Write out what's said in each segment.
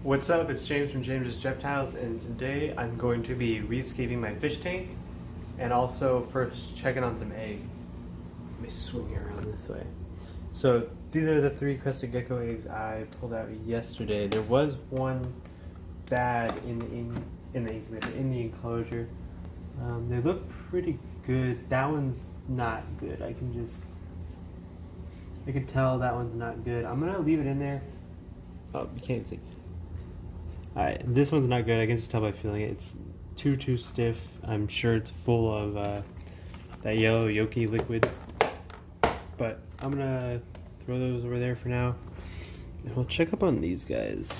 What's up? It's James from James's Reptiles, and today I'm going to be rescaping my fish tank and also first checking on some eggs. Let me swing around this way. So these are the 3 crested gecko eggs I pulled out yesterday. There was one bad in the incubator, in the enclosure. They look pretty good. That one's not good. I can tell that one's not good. I'm gonna leave it in there. Oh, you can't see. Alright, this one's not good. I can just tell by feeling it. It's too stiff. I'm sure it's full of that yellow yolky liquid. But I'm gonna throw those over there for now. And we'll check up on these guys.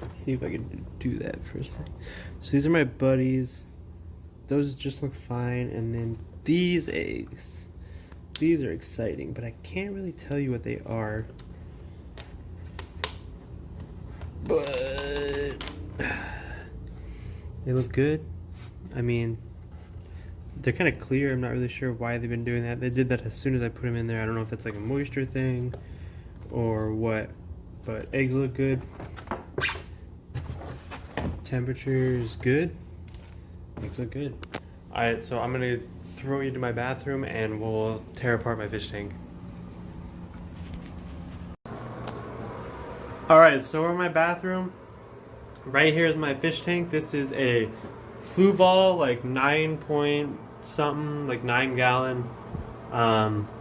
Let's see if I can do that for a second. So these are my buddies. Those just look fine. And then these eggs. These are exciting, but I can't really tell you what they are. But they look good. I mean, they're kind of clear. I'm not really sure why they've been doing that. They did that as soon as I put them in there. I don't know if that's like a moisture thing or what, but eggs look good. Temperature's good. Eggs look good. Alright, so I'm gonna throw you to my bathroom and we'll tear apart my fish tank. Alright, so we're in my bathroom. Right here is my fish tank. This is a Fluval, like 9 point something, like 9 gallon.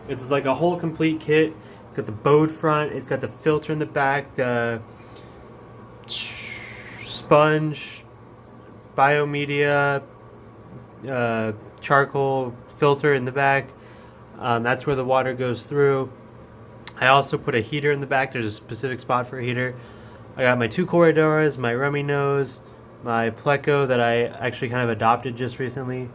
It's like a whole complete kit. It's got the bowed front, it's got the filter in the back, the sponge, biomedia, charcoal filter in the back. That's where the water goes through. I also put a heater in the back. There's a specific spot for a heater. I got my 2 corridoras, my rummy nose, my pleco that I actually kind of adopted just recently.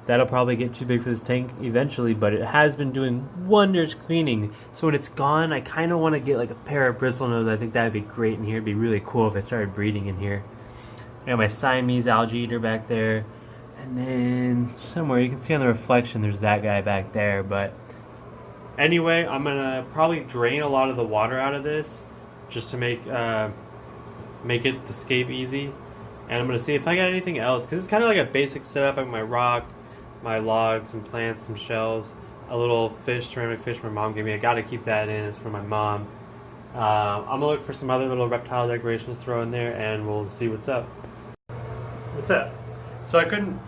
That'll probably get too big for this tank eventually, but it has been doing wonders cleaning. So when it's gone, I kind of want to get like a pair of bristle nose. I think that'd be great in here. It'd be really cool if I started breeding in here. I got my Siamese algae eater back there. And then somewhere, you can see on the reflection, there's that guy back there, but anyway, I'm gonna probably drain a lot of the water out of this just to make it escape easy. And I'm gonna see if I got anything else, because it's kind of like a basic setup. I have my rock, my logs, some plants, some shells, a little ceramic fish my mom gave me. I gotta keep that in. It's for my mom. I'm gonna look for some other little reptile decorations to throw in there, and we'll see what's up. What's up? So I couldn't.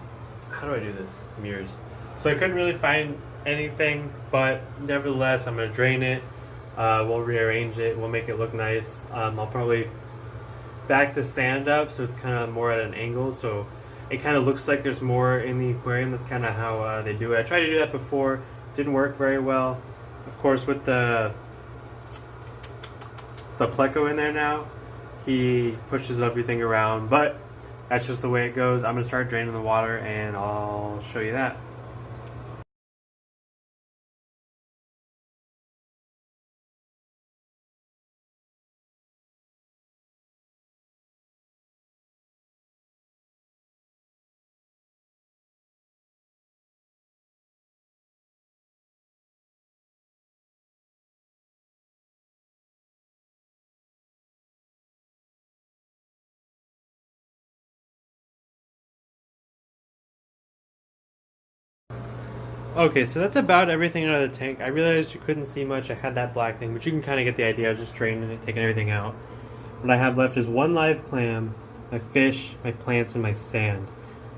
How do I do this? Mirrors. So I couldn't really find anything, but nevertheless I'm going to drain it. We'll rearrange it, we'll make it look nice. I'll probably back the sand up so it's kind of more at an angle, so it kind of looks like there's more in the aquarium. That's kind of how they do it. I tried to do that before, didn't work very well. Of course, with the pleco in there now, he pushes everything around, but that's just the way it goes. I'm going to start draining the water and I'll show you that. Okay, so that's about everything out of the tank. I realized you couldn't see much. I had that black thing, but you can kind of get the idea. I was just draining it, taking everything out. What I have left is 1 live clam, my fish, my plants, and my sand.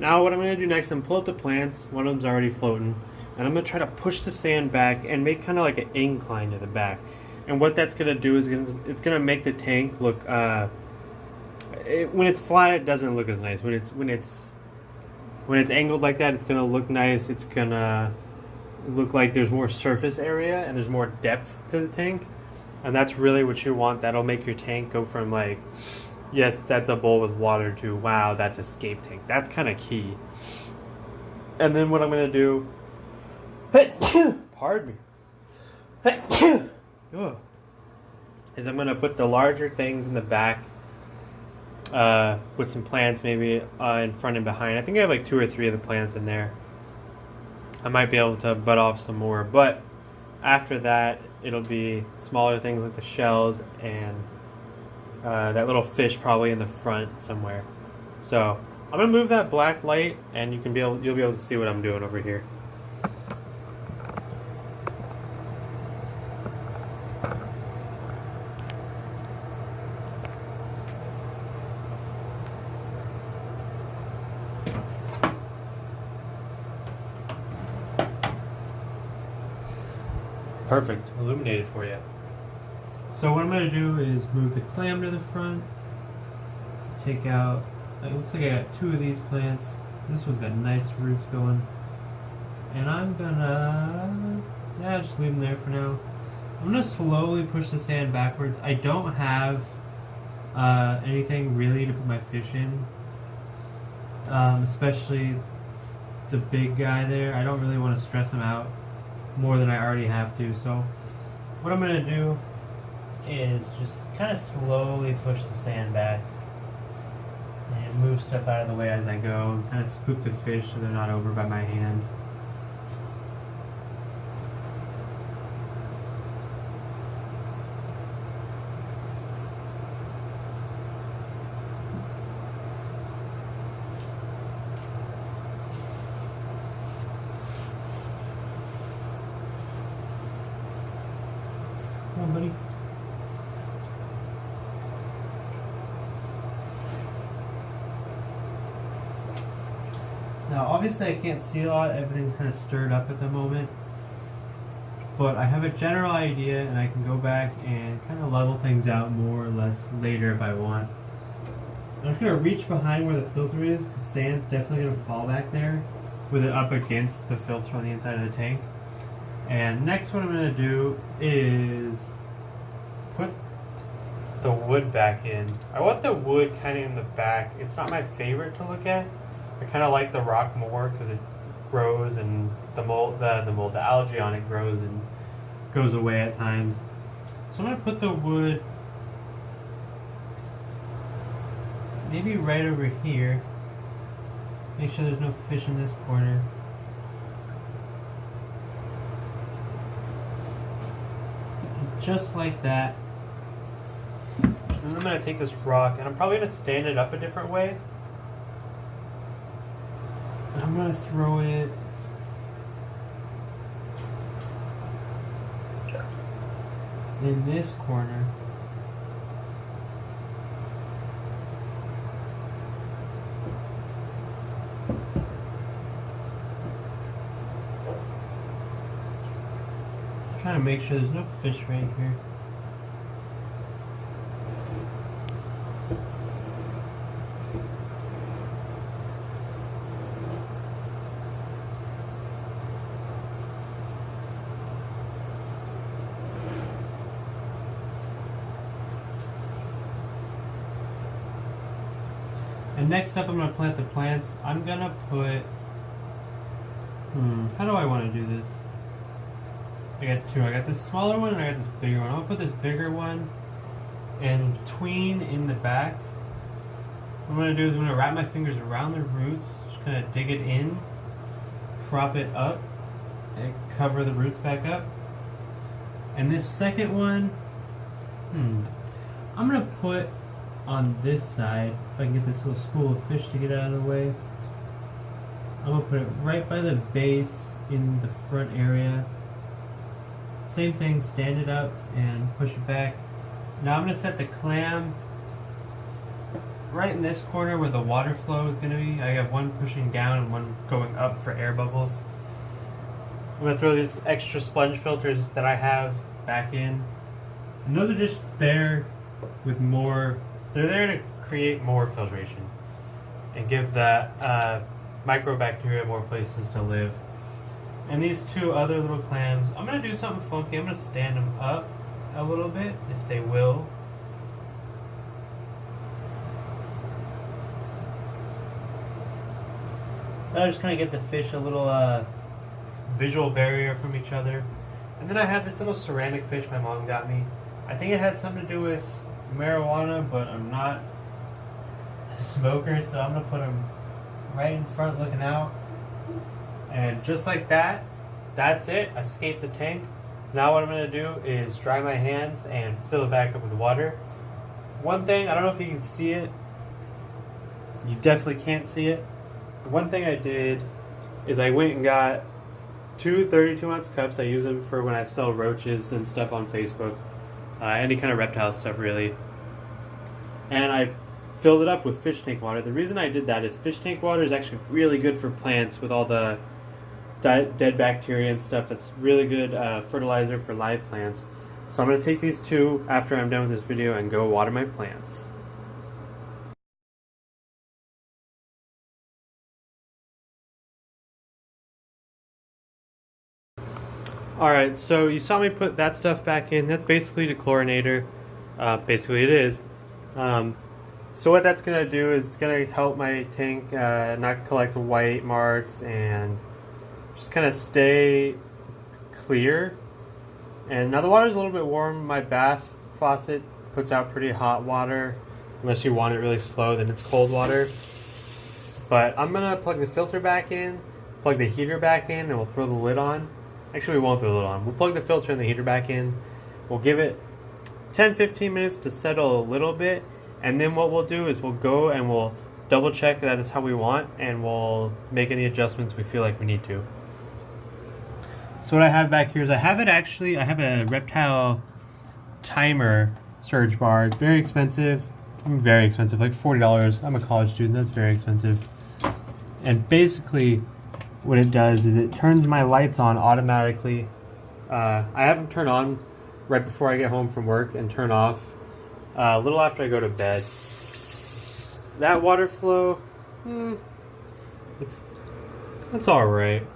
Now what I'm going to do next, I'm pull up the plants. One of them's already floating. And I'm going to try to push the sand back and make kind of like an incline to the back. And what that's going to do is it's going to make the tank look... when it's flat, it doesn't look as nice. When it's angled like that, it's going to look nice. It's going to look like there's more surface area and there's more depth to the tank, and that's really what you want. That'll make your tank go from like, yes, that's a bowl with water, to wow, that's a escape tank. That's kind of key. And then what I'm gonna do, pardon me, is I'm gonna put the larger things in the back with some plants maybe in front and behind. I think I have like 2 or 3 of the plants in there. I might be able to butt off some more, but after that it'll be smaller things like the shells and that little fish probably in the front somewhere. So I'm gonna move that black light, and you'll be able to see what I'm doing over here. Perfect, illuminated for you. So what I'm going to do is move the clam to the front, take out, it looks like I got 2 of these plants. This one's got nice roots going. And I'm going to, just leave them there for now. I'm going to slowly push the sand backwards. I don't have anything really to put my fish in, especially the big guy there. I don't really want to stress him out more than I already have to. So what I'm going to do is just kind of slowly push the sand back and move stuff out of the way as I go, and kind of scoop the fish so they're not over by my hand. Come on, buddy. Now, obviously I can't see a lot, everything's kind of stirred up at the moment, but I have a general idea and I can go back and kind of level things out more or less later if I want. I'm just going to reach behind where the filter is, because sand's definitely going to fall back there with it up against the filter on the inside of the tank. And next what I'm going to do is put the wood back in. I want the wood kind of in the back. It's not my favorite to look at. I kind of like the rock more because it grows, and the algae on it grows and goes away at times. So I'm going to put the wood maybe right over here. Make sure there's no fish in this corner. And just like that. And I'm going to take this rock, and I'm probably going to stand it up a different way. I'm going to throw it in this corner. I'm trying to make sure there's no fish right here. And next up I'm going to plant the plants. I'm going to put, how do I want to do this? I got 2. I got this smaller one and I got this bigger one. I'm going to put this bigger one in between in the back. What I'm going to do is I'm going to wrap my fingers around the roots, just kind of dig it in, prop it up, and cover the roots back up. And this second one, I'm going to put on this side, if I can get this little school of fish to get out of the way. I'm going to put it right by the base in the front area. Same thing, stand it up and push it back. Now I'm going to set the clam right in this corner where the water flow is going to be. I have one pushing down and one going up for air bubbles. I'm going to throw these extra sponge filters that I have back in. And those are just there with more. They're there to create more filtration and give the microbacteria more places to live. And these 2 other little clams, I'm going to do something funky. I'm going to stand them up a little bit, if they will. I'll just kind of get the fish a little visual barrier from each other. And then I have this little ceramic fish my mom got me. I think it had something to do with marijuana, but I'm not a smoker, so I'm going to put them right in front looking out. And just like that, that's it. I escaped the tank. Now what I'm going to do is dry my hands and fill it back up with water. One thing, I don't know if you can see it. You definitely can't see it. One thing I did is I went and got two 32-ounce cups. I use them for when I sell roaches and stuff on Facebook. Any kind of reptile stuff, really. And I filled it up with fish tank water. The reason I did that is fish tank water is actually really good for plants with all the dead bacteria and stuff. It's really good fertilizer for live plants. So I'm going to take these two after I'm done with this video and go water my plants. Alright, so you saw me put that stuff back in. That's basically the chlorinator. Basically it is. So what that's going to do is it's going to help my tank not collect white marks and just kind of stay clear. And now the water's a little bit warm. My bath faucet puts out pretty hot water. Unless you want it really slow, then it's cold water. But I'm going to plug the filter back in, plug the heater back in, and we'll throw the lid on. Actually, we won't throw the lid on. We'll plug the filter and the heater back in. We'll give it 10-15 minutes to settle a little bit. And then what we'll do is we'll go and we'll double check that is how we want, and we'll make any adjustments we feel like we need to. So what I have back here is I have a reptile timer surge bar. It's very expensive. Very expensive, like $40. I'm a college student, that's very expensive. And basically what it does is it turns my lights on automatically. I have them turn on right before I get home from work and turn off a little after I go to bed. That water flow, it's alright.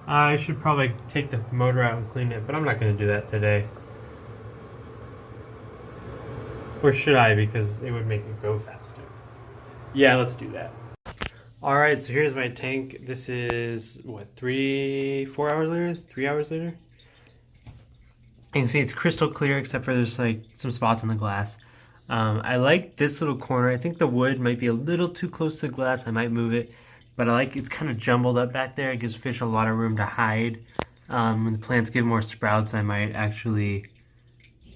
I should probably take the motor out and clean it, but I'm not going to do that today. Or should I, because it would make it go faster. Yeah, let's do that. Alright, so here's my tank. This is, what, 3 hours later? 3 hours later? You can see it's crystal clear except for there's like some spots on the glass. I like this little corner. I think the wood might be a little too close to the glass. I might move it. But I like it's kind of jumbled up back there. It gives fish a lot of room to hide. When the plants give more sprouts, I might actually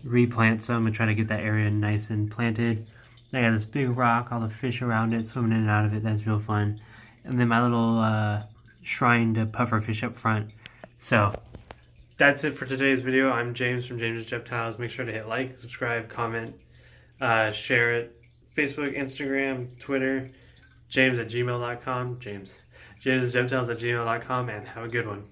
replant some and try to get that area nice and planted. I got this big rock, all the fish around it, swimming in and out of it. That's real fun. And then my little shrine to puffer fish up front. So that's it for today's video. I'm James from James' Reptiles. Make sure to hit like, subscribe, comment, share it. Facebook, Instagram, Twitter, james@gmail.com. James' Reptiles@gmail.com, and have a good one.